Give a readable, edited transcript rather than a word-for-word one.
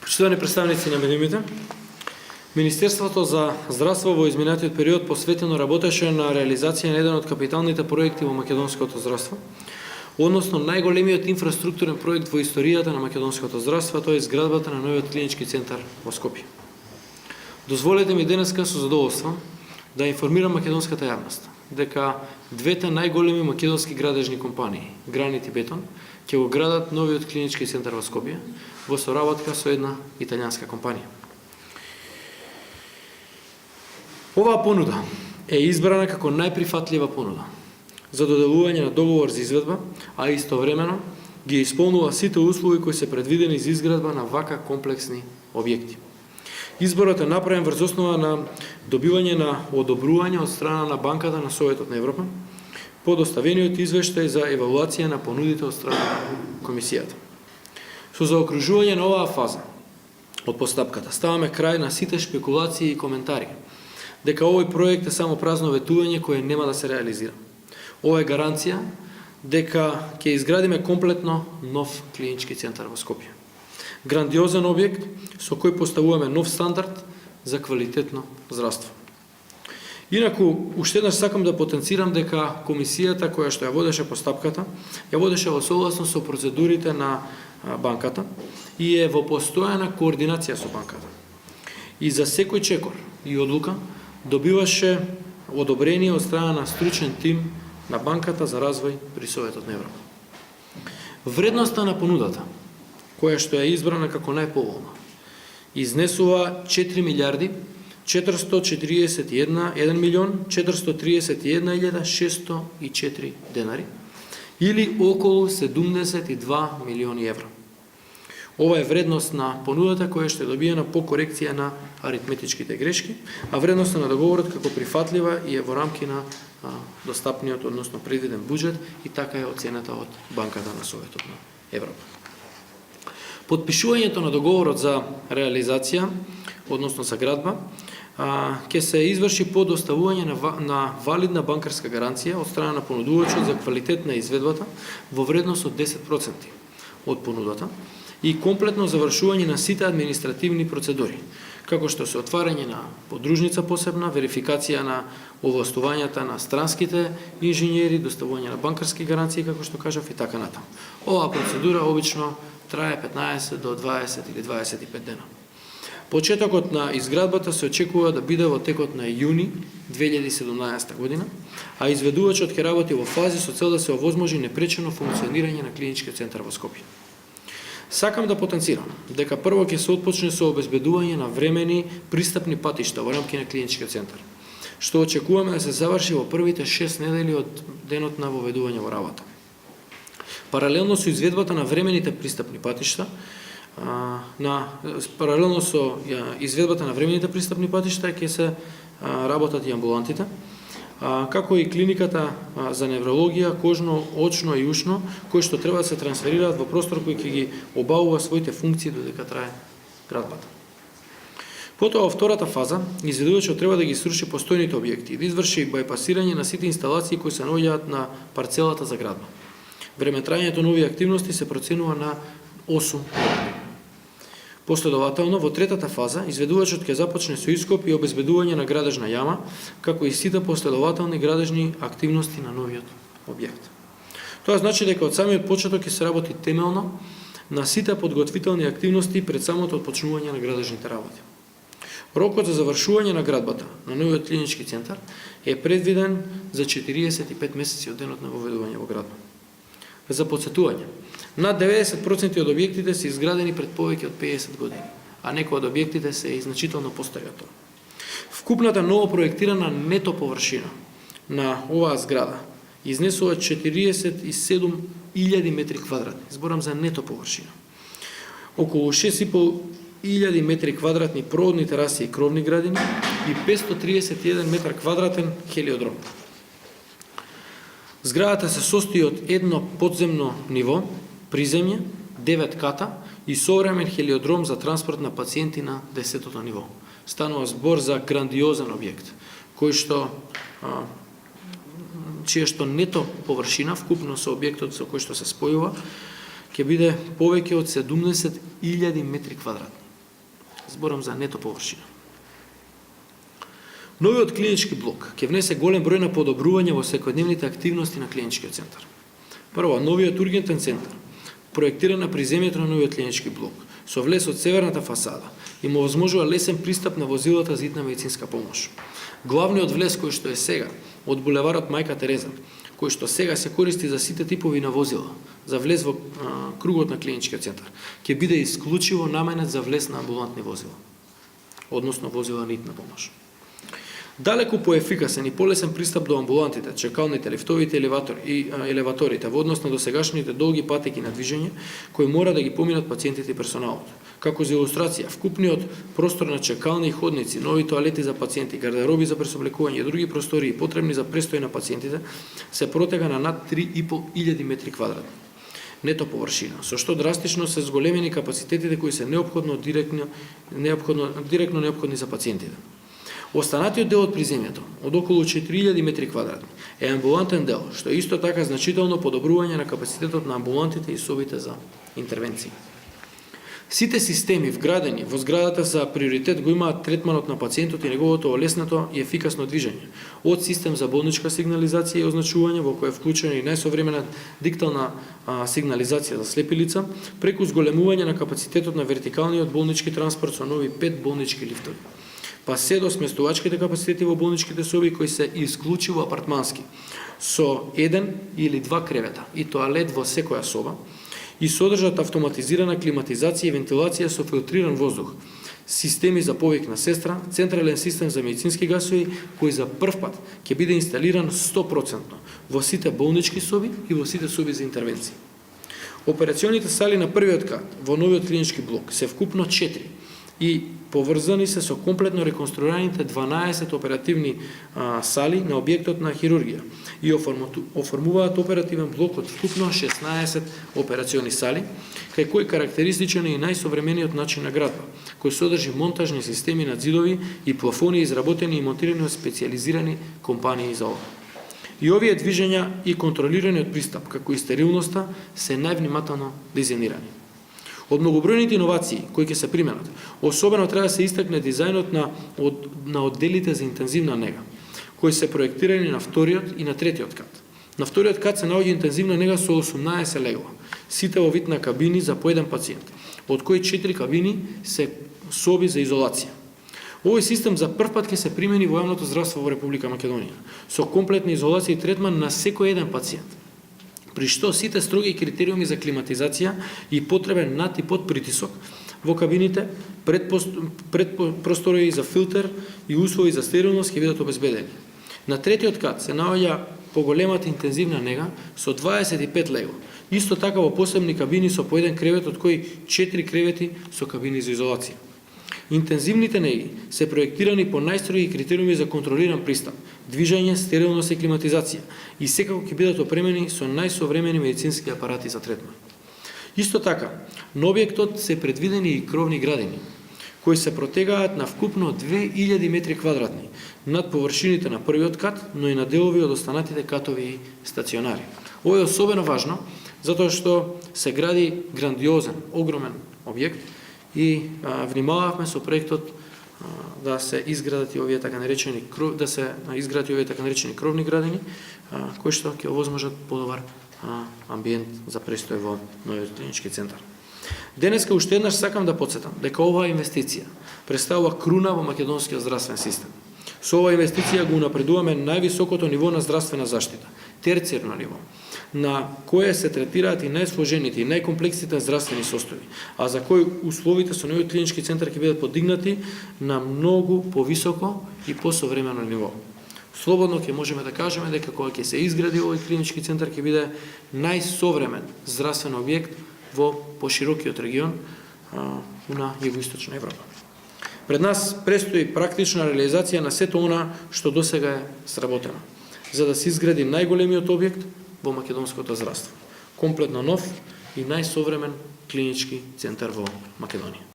Почитувани представници на медиумите, Министерството за здравство во изминатиот период посветено работеше на реализација на еден од капиталните проекти во македонското здравство, односно најголемиот инфраструктурен проект во историјата на македонското здравство, тоа е изградбата на новиот клинички центар во Скопје. Дозволете ми денеска со задоволство да информирам македонската јавност дека двете најголеми македонски градежни компании, Гранит и Бетон, ќе го градат новиот клинички центар во Скопје во соработка со една италијанска компанија. Оваа понуда е избрана како најприфатлива понуда за доделување на договор за изведба, а истовремено ги исполнува сите услови кои се предвидени за изградба на вака комплексни објекти. Изборот е направен врз основа на добивање на одобрување од страна на Банката на Советот на Европа по доставениот извештај за евалуација на понудите од страна на Комисијата. Со заокружување на оваа фаза од постапката ставаме крај на сите шпекулации и коментари дека овој проект е само празно ветување кое нема да се реализира. Ова е гаранција дека ќе изградиме комплетно нов клинички центар во Скопје. Грандиозен објект со кој поставуваме нов стандард за квалитетно здравство. Инаку, уште еднаш сакам да потенцирам дека комисијата која што ја водеше постапката, ја водеше во согласност со процедурите на банката и е во постојана координација со банката. И за секој чекор и одлука добиваше одобрение од страна на стручен тим на Банката за развој при Советот на Европа. Вредноста на понудата, која што е избрана како најповолна, изнесува 4 милиарди 431.604 денари или околу 72 милиони евро. Ова е вредност на понудата која што е добиена по корекција на аритметичките грешки, а вредноста на договорот како прифатлива и е во рамки на достапниот, односно предвиден буџет и така е оценета од Банката на Советот на Европа. Подпишувањето на договорот за реализација, односно за градба, ќе се изврши по доставување на валидна банкарска гаранција од страна на понудувачот за квалитет на изведбата во вредност од 10% од понудата и комплетно завршување на сите административни процедури, како што се отварање на подружница посебна, верификација на овластувањата на странските инженери, доставување на банкарски гаранции, како што кажав, и така натаму. Оваа процедура обично трае 15 до 20 или 25 дена. Почетокот на изградбата се очекува да биде во текот на јуни 2017 година, а изведувачот ќе работи во фази со цел да се овозможи непречено функционирање на клинички центар во Скопје. Сакам да потенцирам дека прво ќе се отпочне со обезбедување на времени пристапни патишта во рамки на клиничкиот центар, што очекуваме да се заврши во првите 6 недели од денот на воведување во работа. Паралелно со изведбата на времените пристапни патишта, ќе се работат и амбулантите, како и клиниката за неврологија, кожно, очно и ушно, кои што треба да се трансферираат во простор кој ќе ги обавува своите функции додека трае градбата. Потоа, во втората фаза, изведувачот треба да ги сруши постојните објекти и да изврши бајпасирање на сите инсталации кои се наоѓаат на парцелата за градба. Време трајањето на овие активности се проценува на 8 години. Последователно, во третата фаза, изведувачот ќе започне со ископ и обезбедување на градежна јама, како и сите последователни градежни активности на новиот објект. Тоа значи дека од самиот почеток ќе се работи темелно на сите подготвителни активности пред самото отпочнување на градежните работи. Рокот за завршување на градбата на новиот клинички центар е предвиден за 45 месеци од денот на воведување во градба. За подсетување, над 90% од објектите се изградени пред повеќе од 50 години, а некои од објектите се и значително постари од тоа. Вкупната ново проектирана нето површина на оваа зграда изнесува 47.000 метри квадратни. Зборам за нето површина. Околу 6.500 метри квадратни проводни тераси и кровни градини и 531 метар квадратен хелиодром. Зградата се состои од едно подземно ниво, приземје, 9 ката и современ хелиодром за транспорт на пациенти на 10-то ниво. Станува збор за грандиозен објект, чија што нето површина, вкупно со објектот со кој што се спојува, ќе биде повеќе од 70.000 метри квадратни. Зборам за нето површина. Новиот клинички блок ќе внесе голем број на подобрувања во секојдневните активности на клиничкиот центар. Прво, новиот ургентен центар, проектиран на приземјето на новиот клинички блок, со влез од северната фасада, има возможува лесен пристап на возилата за итна медицинска помош. Главниот влез кој што е сега од булеварот Мајка Тереза, кој што сега се користи за сите типови на возила, за влез во кругот на клиничкиот центар, ќе биде исклучиво наменет за влез на амбулантни возила, односно возила на итна помош. Далеку поефикасен и полесен пристап до амбулантите, чекалните, лифтовите елеваторите во однос на досегашните долги патеки на движење кои мора да ги поминат пациентите и персоналот. Како за илустрација, вкупниот простор на чекални и ходници, нови тоалети за пациенти, гардероби за пресоблекување и други простории потребни за престој на пациентите се протега на над 3.500 метри квадратни нето површина, со што драстично се зголемени капацитетите кои се директно неопходни за пациентите. Останатиот дел од приземјето, од околу 4000 метри квадратни, е амбулантен дел, што е исто така значително подобрување на капацитетот на амбулантите и собите за интервенции. Сите системи вградени во зградата за приоритет го имаат третманот на пациентот и неговото олеснето и ефикасно движење, од систем за болничка сигнализација и означување во кој е вклучена и најсовремена диктална сигнализација за слепи лица, преку зголемување на капацитетот на вертикалниот болнички транспорт со нови 5 болнички лифтови, па се до сместувачките капацитети во болничките соби кои се исклучиво апартмански, со 1 или 2 кревета и тоалет во секоја соба, и содржат автоматизирана климатизација и вентилација со филтриран воздух, системи за повик на сестра, централен систем за медицински гасови, кој за прв пат ќе биде инсталиран 100% во сите болнички соби и во сите соби за интервенции. Операционите сали на првиот кат во новиот клинички блок се вкупно 4 и поврзани се со комплетно реконструираните 12 оперативни сали на објектот на хирургија и оформуваат оперативен блок од вкупно 16 операциони сали, кај кој карактеристичен е и најсовремениот начин на градба, кој содржи монтажни системи на ѕидови и плафони изработени и монтирани од специјализирани компании за ова. И овие движења и контролираниот пристап, како и стерилноста, се највнимателно дизајнирани. Од многобројните иновации кои ќе се применат, особено треба да се истакне дизајнот на одделите за интензивна нега, кои се проектирани на вториот и на третиот кат. На вториот кат се наоѓа интензивна нега со 18 легла, сите во вид на кабини за по еден пациент, од кои 4 кабини се соби за изолација. Овој систем за прв пат ќе се примени во јавното здравство во Република Македонија, со комплетна изолација и третман на секој еден пациент, при што сите строги критериуми за климатизација и потребен над и под притисок во кабините, предпростори за филтер и услови за стерилност ќе бидат обезбедени. На третиот кат се наоѓа поголемата интензивна нега со 25 легла. Исто така во посебни кабини со по еден кревет, од кои 4 кревети со кабини за изолација. Интензивните неги се проектирани по најстроги критериуми за контролиран пристап, движење, стерилност и климатизација и секако ќе бидат опремени со најсовремени медицински апарати за третман. Исто така, на објектот се предвидени и кровни градини, кои се протегаат на вкупно 2000 метри квадратни над површините на првиот кат, но и на делови од останатите катови и стационари. Ова е особено важно, затоа што се гради грандиозен, огромен објект и внимававме со проектот да се изградат и овие така наречени кровни градини, кои што ќе овозможат подобар амбиент за престој во новиот клинички центар. Денеска уште еднаш сакам да потсетам дека оваа инвестиција представува круна во македонскиот здравствен систем. Со оваа инвестиција го унапредуваме највисокото ниво на здравствена заштита, терцијерно ниво, на кое се третираат и најсложените и најкомплексните здравствени состојби, а за кои условите со новиот клинички центар ќе бидат подигнати на многу повисоко и посовремено ниво. Слободно ќе можеме да кажеме дека кога ќе се изгради овој клинички центар ќе биде најсовремен здравствен објект во поширокиот регион на југоисточна Европа. Пред нас престои практична реализација на сето она што досега е сработено, за да се изгради најголемиот објект во македонското здравство. Комплетно нов и најсовремен клинички центар во Македонија.